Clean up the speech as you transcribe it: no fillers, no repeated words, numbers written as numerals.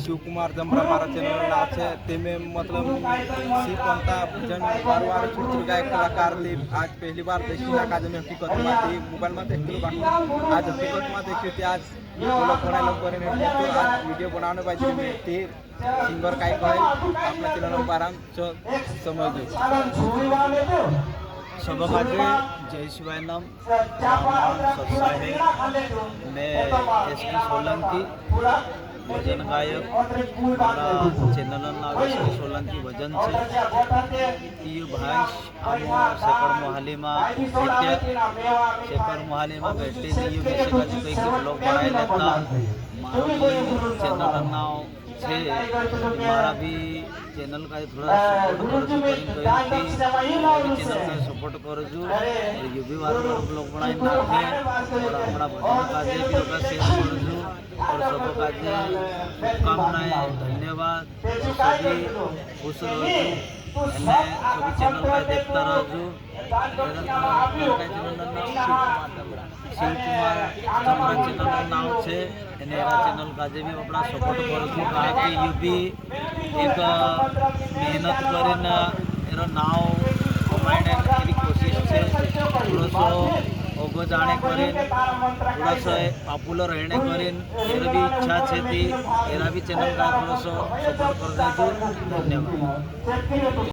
शिवकुमार जमरा मारा चैनल नाव है तेमें मतलब सी पंता भजन बार छोटे गायक कलाकार थे। आज पहली बार देखी ना काज में हकीकत में थी मोबाइल में देखती आज हकीकत में देखी थी। आज आज वीडियो बनाने बाजी में थे सिंगर काय कहे अपना चैनल आराम समझ सबकाजे जय शिवाय नाम मैं एसपी सोलंकी भजन गायक मारा चैनल नाम एसपी सोलंकी भजन से ये भाष आम शेखर मोहाली में शेखर मोहाली में बैठे ये बेसिकली कोई ब्लॉग बनाए लेता चैनल नाम છે મારા भी चैनल का थोड़ा सपोर्ट कर चैनल का सपोर्ट कर ये भी बार ब्लॉग बनाए नाखे और हमारा भजन काजे भी होगा शेयर कर और सब काजे शुभकामनाएं धन्यवाद सभी खुश रहो सभी चैनल का देखता रहो। शिवकुमार जमरा चैनल नाम है चैनल काजे भी अपना सपोर्ट करूँ कहा कि ये भी एक मेहनत कर नाव कमाने की कोशिश है थोड़ा ओगो जाने करें थोड़ा सा पॉपुलर रहने करें एरा भी इच्छा है थी एरा भी चैनल का थोड़ा सा सपोर्ट कर दे। धन्यवाद।